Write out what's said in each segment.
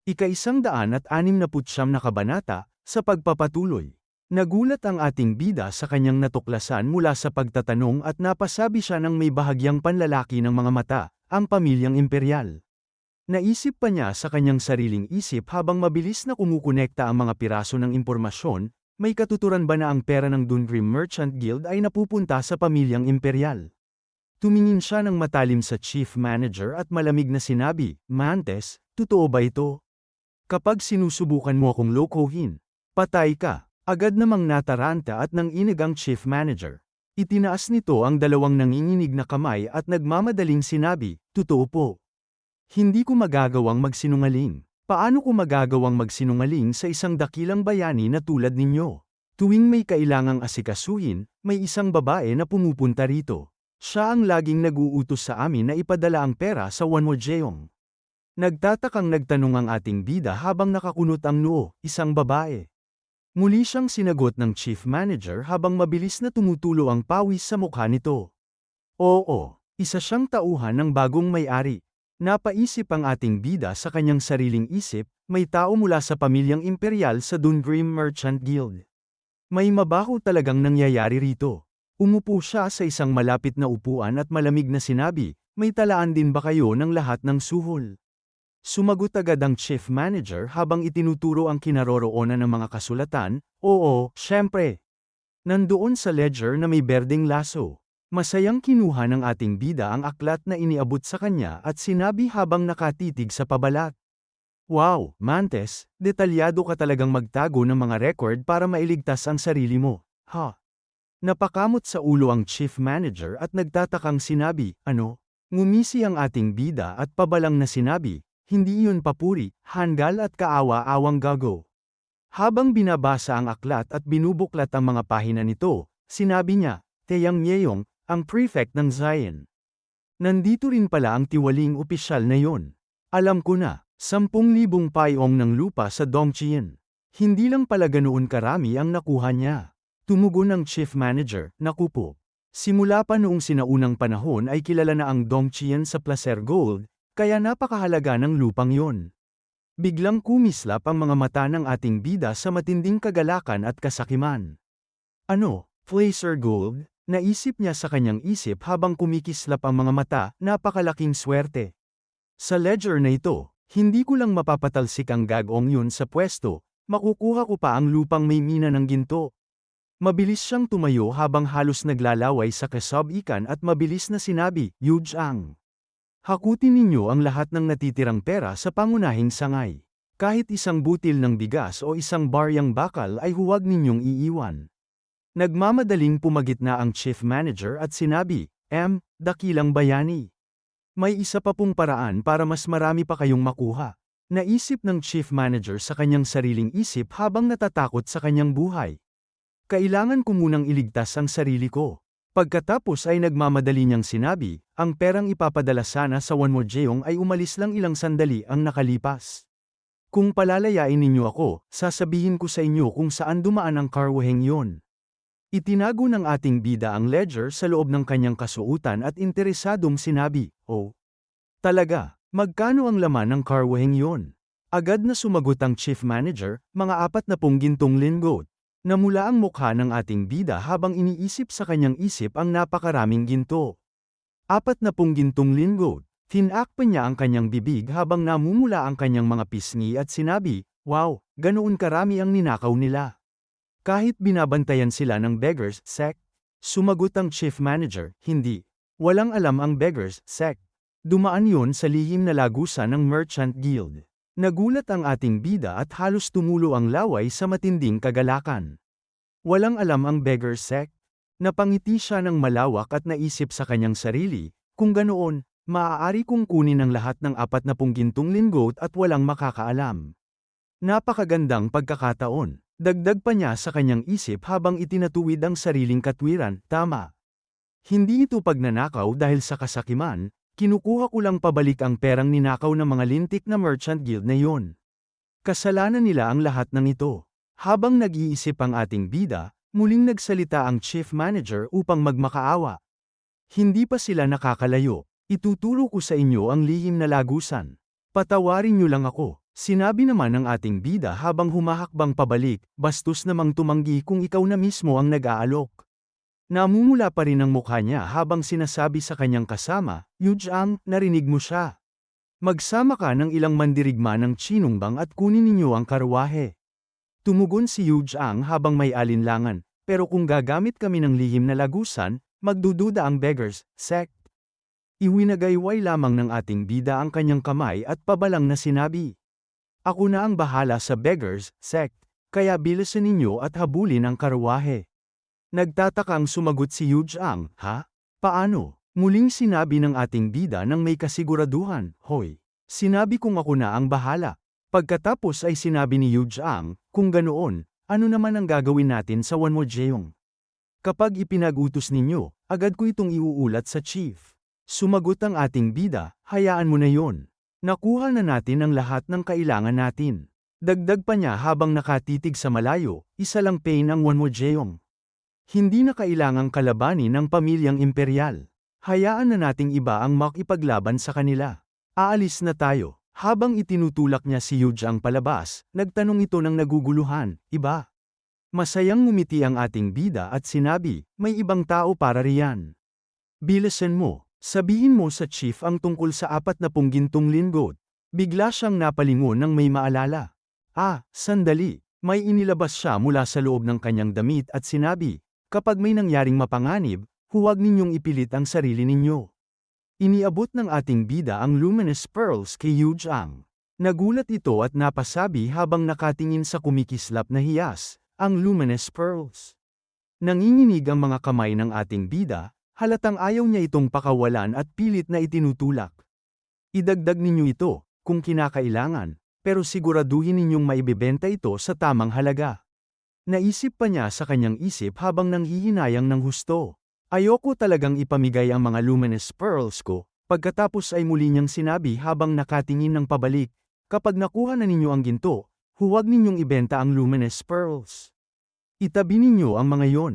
Ika-169 na kabanata, sa pagpapatuloy. Nagulat ang ating bida sa kanyang natuklasan mula sa pagtatanong at napasabi siya ng may bahagyang panlalaki ng mga mata, ang pamilyang imperial. Naisip pa niya sa kanyang sariling isip habang mabilis na kumukonekta ang mga piraso ng impormasyon, may katuturan ba na ang pera ng Dungrim Merchant Guild ay napupunta sa pamilyang imperial? Tumingin siya ng matalim sa chief manager at malamig na sinabi, Mantes, totoo ba ito? Kapag sinusubukan mo akong lokohin, patay ka. Agad namang nataranta at nanginig ang chief manager. Itinaas nito ang dalawang nanginginig na kamay at nagmamadaling sinabi, totoo po. Hindi ko magagawang magsinungaling. Paano ko magagawang magsinungaling sa isang dakilang bayani na tulad ninyo? Tuwing may kailangang asikasuhin, may isang babae na pumupunta rito. Siya ang laging nag-uutos sa amin na ipadala ang pera sa Wanwojeong. Nagtatakang nagtanong ang ating bida habang nakakunot ang noo, isang babae. Muli siyang sinagot ng chief manager habang mabilis na tumutulo ang pawis sa mukha nito. Oo, isa siyang tauhan ng bagong may-ari. Napaisip ang ating bida sa kanyang sariling isip, may tao mula sa pamilyang imperial sa Dungrim Merchant Guild. May mabaho talagang nangyayari rito. Umupo siya sa isang malapit na upuan at malamig na sinabi, may talaan din ba kayo ng lahat ng suhol? Sumagot agad ang chief manager habang itinuturo ang kinaroroonan ng mga kasulatan, oo, syempre. Nandoon sa ledger na may berdeng laso. Masayang kinuha ng ating bida ang aklat na iniabot sa kanya at sinabi habang nakatitig sa pabalat. Wow, Mantes, detalyado ka talagang magtago ng mga record para mailigtas ang sarili mo, ha? Napakamot sa ulo ang chief manager at nagtatakang sinabi, ano? Ngumisi ang ating bida at pabalang na sinabi, hindi iyon papuri, hanggal at kaawa-awang gago. Habang binabasa ang aklat at binubuklat ang mga pahina nito, sinabi niya, Teyang Nyeyong, ang prefect ng Zion. Nandito rin pala ang tiwaling opisyal na yon. Alam ko na, 10,000 payong ng lupa sa Dongqian. Hindi lang pala ganoon karami ang nakuha niya. Tumugon ng chief manager, naku po. Simula pa noong sinaunang panahon ay kilala na ang Dongqian sa placer gold, kaya napakahalaga ng lupang yon. Biglang kumislap ang mga mata ng ating bida sa matinding kagalakan at kasakiman. Ano, placer gold? Naisip niya sa kanyang isip habang kumikislap ang mga mata, napakalaking swerte. Sa ledger na ito, hindi ko lang mapapatalsik ang gagong yun sa pwesto, makukuha ko pa ang lupang may mina ng ginto. Mabilis siyang tumayo habang halos naglalaway sa kasabikan at mabilis na sinabi, Yujang. Hakutin ninyo ang lahat ng natitirang pera sa pangunahing sangay. Kahit isang butil ng bigas o isang baryang bakal ay huwag ninyong iiwan. Nagmamadaling pumagitna ang chief manager at sinabi, dakilang bayani. May isa pa pong paraan para mas marami pa kayong makuha. Naisip ng chief manager sa kanyang sariling isip habang natatakot sa kanyang buhay. Kailangan ko munang iligtas ang sarili ko. Pagkatapos ay nagmamadali niyang sinabi, ang perang ipapadala sana sa Wanwojeong ay umalis lang ilang sandali ang nakalipas. Kung palalayain ninyo ako, sasabihin ko sa inyo kung saan dumaan ang karwaheng yon. Itinago ng ating bida ang ledger sa loob ng kanyang kasuotan at interesadong sinabi, oh. Talaga, magkano ang laman ng karwaheng yon? Agad na sumagot ang chief manager, mga 40 gintong lingot. Namula ang mukha ng ating bida habang iniisip sa kanyang isip ang napakaraming ginto. 40 gintong lingot. Tinakpan niya ang kanyang bibig habang namumula ang kanyang mga pisngi at sinabi, wow, ganoon karami ang ninakaw nila. Kahit binabantayan sila ng beggars sect? Sumagot ang chief manager, hindi. Walang alam ang beggars sect. Dumaan yon sa lihim na lagusan ng Merchant Guild. Nagulat ang ating bida at halos tumulo ang laway sa matinding kagalakan. Walang alam ang beggar sect? Napangiti siya ng malawak at naisip sa kanyang sarili, kung ganoon, maaari kong kunin ang lahat ng 40 gintong lingot at walang makakaalam. Napakagandang pagkakataon. Dagdag pa niya sa kanyang isip habang itinatuwid ang sariling katwiran, tama. Hindi ito pagnanakaw dahil sa kasakiman, kinukuha ko lang pabalik ang perang ninakaw ng mga lintik na merchant guild na yon. Kasalanan nila ang lahat ng ito. Habang nag-iisip ang ating bida, muling nagsalita ang chief manager upang magmakaawa. Hindi pa sila nakakalayo. Ituturo ko sa inyo ang lihim na lagusan. Patawarin niyo lang ako. Sinabi naman ng ating bida habang humahakbang pabalik, bastos namang tumanggi kung ikaw na mismo ang nag-aalok. Namumula pa rin ang mukha niya habang sinasabi sa kanyang kasama, Yujang, narinig mo siya. Magsama ka ng ilang mandirigma ng Chinungbang at kunin ninyo ang karwahe. Tumugon si Yujang habang may alinlangan, pero kung gagamit kami ng lihim na lagusan, magdududa ang beggars, sect. Iwinagayway lamang ng ating bida ang kanyang kamay at pabalang na sinabi. Ako na ang bahala sa beggars, sect, kaya bilisan ninyo at habulin ang karwahe. Nagtatakang sumagot si Yujang, ha? Paano? Muling sinabi ng ating bida nang may kasiguraduhan, hoy. Sinabi kong ako na ang bahala. Pagkatapos ay sinabi ni Yujang, kung ganoon, ano naman ang gagawin natin sa Wanmojeyong? Kapag ipinag-utos ninyo, agad ko itong iuulat sa chief. Sumagot ang ating bida, hayaan mo na yon. Nakuha na natin ang lahat ng kailangan natin. Dagdag pa niya habang nakatitig sa malayo, isa lang pain ang Wanmojeyong. Hindi na kailangang kalabanin ng pamilyang imperial. Hayaan na nating iba ang makipaglaban sa kanila. Aalis na tayo. Habang itinutulak niya si Yujang palabas, nagtanong ito ng naguguluhan, iba. Masayang ngumiti ang ating bida at sinabi, may ibang tao para riyan. Bilisan mo, sabihin mo sa chief ang tungkol sa 40 gintong lingot. Bigla siyang napalingon nang may maalala. Sandali, may inilabas siya mula sa loob ng kanyang damit at sinabi, kapag may nangyaring mapanganib, huwag ninyong ipilit ang sarili ninyo. Iniabot ng ating bida ang luminous pearls kay Yujang. Nagulat ito at napasabi habang nakatingin sa kumikislap na hiyas, ang luminous pearls. Nanginginig ang mga kamay ng ating bida, halatang ayaw niya itong pakawalan at pilit na itinutulak. Idagdag ninyo ito, kung kinakailangan, pero siguraduhin ninyong maibebenta ito sa tamang halaga. Naisip pa niya sa kanyang isip habang nanghihinayang ng husto. Ayoko talagang ipamigay ang mga luminous pearls ko, pagkatapos ay muli niyang sinabi habang nakatingin ng pabalik, kapag nakuha na ninyo ang ginto, huwag ninyong ibenta ang luminous pearls. Itabi ninyo ang mga yon.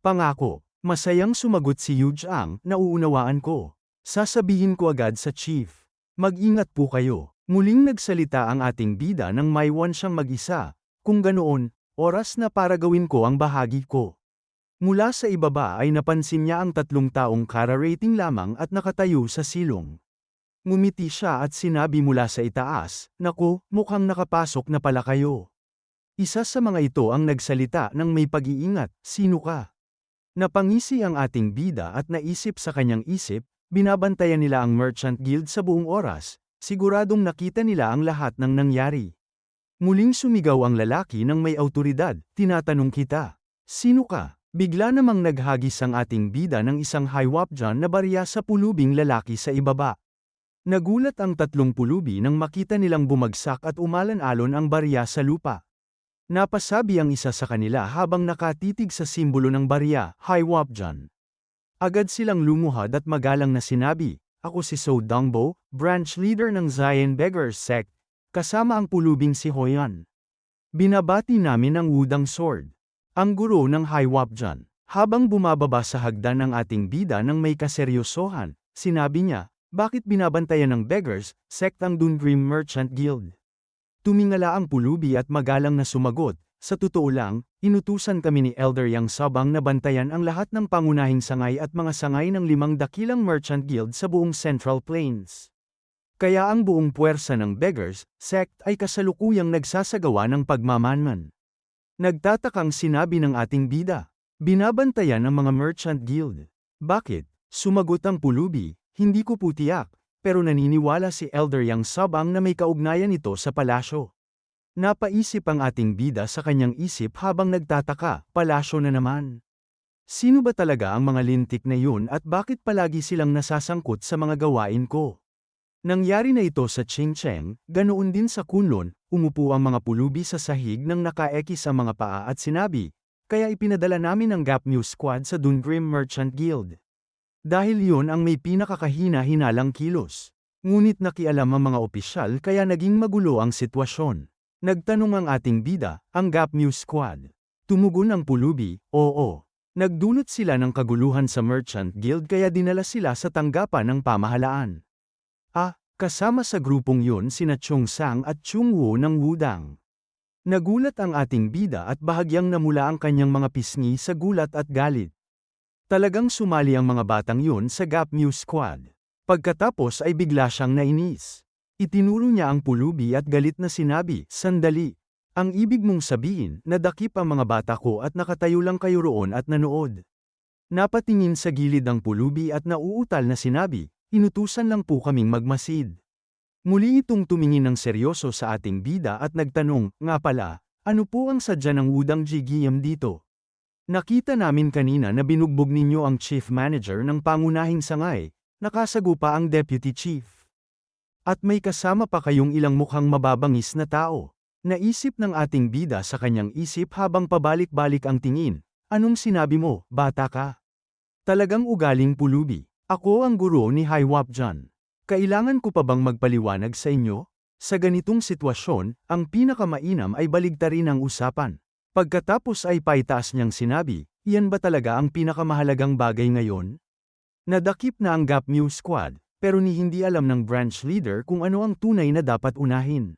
Pangako, masayang sumagot si Yujang, nauunawaan ko. Sasabihin ko agad sa chief. Mag-ingat po kayo. Muling nagsalita ang ating bida nang maiwan siyang mag-isa, kung ganoon, oras na para gawin ko ang bahagi ko. Mula sa ibaba ay napansin niya ang 3 taong kararating lamang at nakatayo sa silong. Ngumiti siya at sinabi mula sa itaas, naku, mukhang nakapasok na pala kayo. Isa sa mga ito ang nagsalita ng may pag-iingat, sino ka? Napangisi ang ating bida at naisip sa kanyang isip, binabantayan nila ang Merchant Guild sa buong oras, siguradong nakita nila ang lahat ng nangyari. Muling sumigaw ang lalaki ng may awtoridad, tinatanong kita, sino ka? Bigla namang naghagis ang ating bida ng isang Haiwapjan na barya sa pulubing lalaki sa ibaba. Nagulat ang 3 pulubi nang makita nilang bumagsak at umalan-alon ang barya sa lupa. Napasabi ang isa sa kanila habang nakatitig sa simbolo ng barya, Haiwapjan. Agad silang lumuhad at magalang na sinabi, ako si So Dongbo, branch leader ng Zion Beggars Sect, kasama ang pulubing si Hoyan. Binabati namin ang Wudang Sword. Ang guro ng Haiwapjan. Habang bumababa sa hagdan ng ating bida ng may kaseryosohan, sinabi niya, bakit binabantayan ng beggars, sect ang Dungrim Merchant Guild? Tumingala ang pulubi at magalang na sumagot, sa totoo lang, inutusan kami ni Elder Yang Sabang na bantayan ang lahat ng pangunahing sangay at mga sangay ng 5 dakilang Merchant Guild sa buong Central Plains. Kaya ang buong puwersa ng beggars, sect ay kasalukuyang nagsasagawa ng pagmamanman. Nagtatakang sinabi ng ating bida. Binabantayan ang mga Merchant Guild. Bakit? Sumagot ang pulubi, hindi ko po tiyak, pero naniniwala si Elder Yang Sabang na may kaugnayan ito sa palasyo. Napaisip ang ating bida sa kanyang isip habang nagtataka, palasyo na naman. Sino ba talaga ang mga lintik na yun at bakit palagi silang nasasangkot sa mga gawain ko? Nangyari na ito sa Qingcheng, ganoon din sa Kunlun, umupo ang mga pulubi sa sahig nang nakaekis ang mga paa at sinabi, kaya ipinadala namin ang Gap News Squad sa Dungrim Merchant Guild. Dahil yun ang may pinakakahina-hinalang kilos. Ngunit nakialam ang mga opisyal kaya naging magulo ang sitwasyon. Nagtanong ang ating bida, ang Gap News Squad. Tumugon ang pulubi, oo. Nagdulot sila ng kaguluhan sa Merchant Guild kaya dinala sila sa tanggapan ng pamahalaan. Kasama sa grupong yun sina Chong Sang at Chung Woo ng Wudang. Nagulat ang ating bida at bahagyang namula ang kanyang mga pisngi sa gulat at galit. Talagang sumali ang mga batang yun sa Gap Muse Squad. Pagkatapos ay bigla siyang nainis. Itinuro niya ang pulubi at galit na sinabi, "Sandali. Ang ibig mong sabihin, nadakip ang mga bata ko at nakatayo lang kayo roon at nanood." Napatingin sa gilid ang pulubi at nauutal na sinabi, "Inutusan lang po kaming magmasid." Muli itong tumingin ng seryoso sa ating bida at nagtanong, "Nga pala, ano po ang sadya ng Wudang GGM dito? Nakita namin kanina na binugbog ninyo ang chief manager ng pangunahing sangay, nakasago pa ang deputy chief. At may kasama pa kayong ilang mukhang mababangis na tao." Naisip ng ating bida sa kanyang isip habang pabalik-balik ang tingin, "Anong sinabi mo, bata ka? Talagang ugaling pulubi. Ako ang guro ni Haiwapjan. Kailangan ko pa bang magpaliwanag sa inyo? Sa ganitong sitwasyon, ang pinakamainam ay baligtarin ang usapan." Pagkatapos ay paitaas niyang sinabi, "Iyan ba talaga ang pinakamahalagang bagay ngayon?" Nadakip na ang Gap Muse Squad, pero hindi alam ng branch leader kung ano ang tunay na dapat unahin.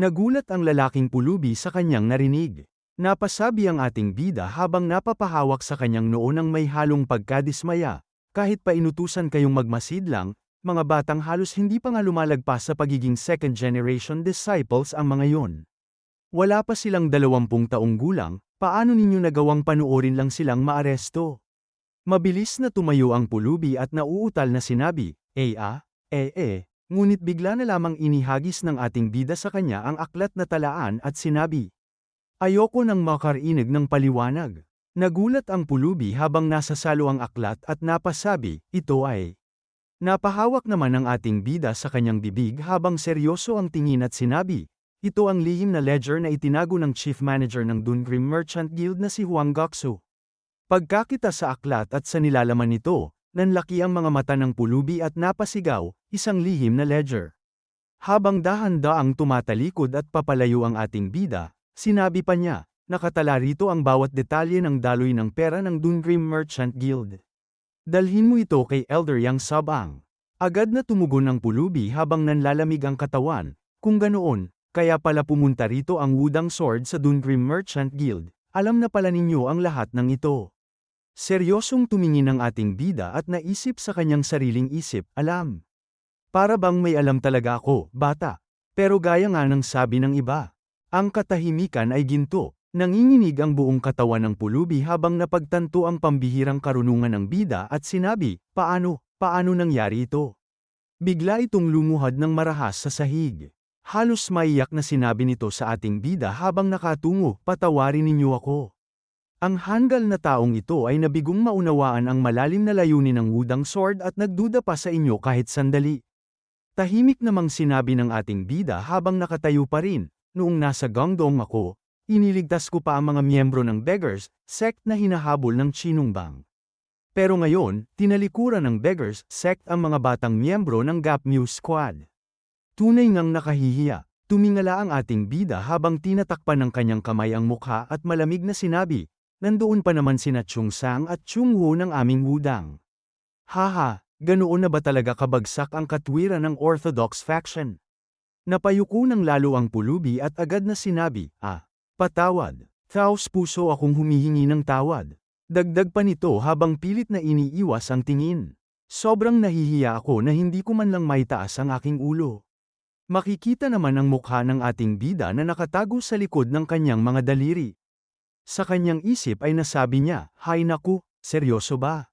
Nagulat ang lalaking pulubi sa kanyang narinig. Napasabi ang ating bida habang napapahawak sa kanyang noo ng may halong pagkadismaya, "Kahit pa inutusan kayong magmasid lang, mga batang halos hindi pa nga lumalagpas sa pagiging second-generation disciples ang mga yon. Wala pa silang 20 taong gulang, paano ninyo nagawang panuorin lang silang maaresto?" Mabilis na tumayo ang pulubi at nauutal na sinabi, ngunit bigla na lamang inihagis ng ating bida sa kanya ang aklat na talaan at sinabi, "Ayoko nang makarinig ng paliwanag." Nagulat ang pulubi habang nasasalo ang aklat at napasabi, "Ito ay..." Napahawak naman ang ating bida sa kanyang bibig habang seryoso ang tingin at sinabi, "Ito ang lihim na ledger na itinago ng chief manager ng Dungrim Merchant Guild na si Huang Goksu." Pagkakita sa aklat at sa nilalaman nito, nanlaki ang mga mata ng pulubi at napasigaw, "Isang lihim na ledger." Habang dahan-daang tumatalikod at papalayo ang ating bida, sinabi pa niya, "Nakatala rito ang bawat detalye ng daloy ng pera ng Dungrim Merchant Guild. Dalhin mo ito kay Elder Yang Sabang." Agad na tumugon ang pulubi habang nanlalamig ang katawan, "Kung ganoon, kaya pala pumunta rito ang Wudang Sword sa Dungrim Merchant Guild, alam na pala ninyo ang lahat ng ito." Seryosong tumingin ang ating bida at naisip sa kanyang sariling isip, "Alam. Para bang may alam talaga ako, bata." Pero gaya nga ng sabi ng iba, ang katahimikan ay ginto. Nanginginig ang buong katawan ng pulubi habang napagtanto ang pambihirang karunungan ng bida at sinabi, Paano nangyari ito?" Bigla itong lumuhad ng marahas sa sahig. Halos maiyak na sinabi nito sa ating bida habang nakatungo, "Patawarin ninyo ako." Ang hanggal na taong ito ay nabigong maunawaan ang malalim na layunin ng Wudang Sword at nagduda pa sa inyo kahit sandali. Tahimik namang sinabi ng ating bida habang nakatayo pa rin, "Noong nasa Gangdong ako, iniligtas ko pa ang mga miyembro ng Beggars, sect na hinahabol ng Chinungbang. Pero ngayon, tinalikuran ng Beggars, sect ang mga batang miyembro ng Gap Muse Squad." Tunay ngang nakahihiya. Tumingala ang ating bida habang tinatakpan ng kanyang kamay ang mukha at malamig na sinabi, "Nandoon pa naman sina Chung Sang at Chung Woo ng aming Wudang. Haha, ganoon na ba talaga kabagsak ang katwiran ng Orthodox faction?" Napayuko ng lalo ang pulubi at agad na sinabi, "Patawad. Taos puso akong humihingi ng tawad." Dagdag pa nito habang pilit na iniiwas ang tingin. "Sobrang nahihiya ako na hindi ko man lang maitaas ang aking ulo." Makikita naman ang mukha ng ating bida na nakatago sa likod ng kanyang mga daliri. Sa kanyang isip ay nasabi niya, "Hay naku, seryoso ba?"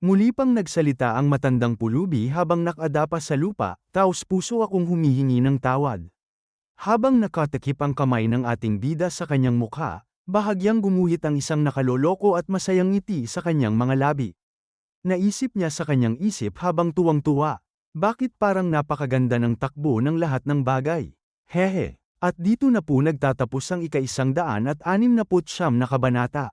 Muli pang nagsalita ang matandang pulubi habang nakadapa sa lupa, "Taos puso akong humihingi ng tawad." Habang nakatakip ang kamay ng ating bida sa kanyang mukha, bahagyang gumuhit ang isang nakaloloko at masayang ngiti sa kanyang mga labi. Naisip niya sa kanyang isip habang tuwang-tuwa, bakit parang napakaganda ng takbo ng lahat ng bagay? Hehe. At dito na po nagtatapos ang ika-169 na kabanata.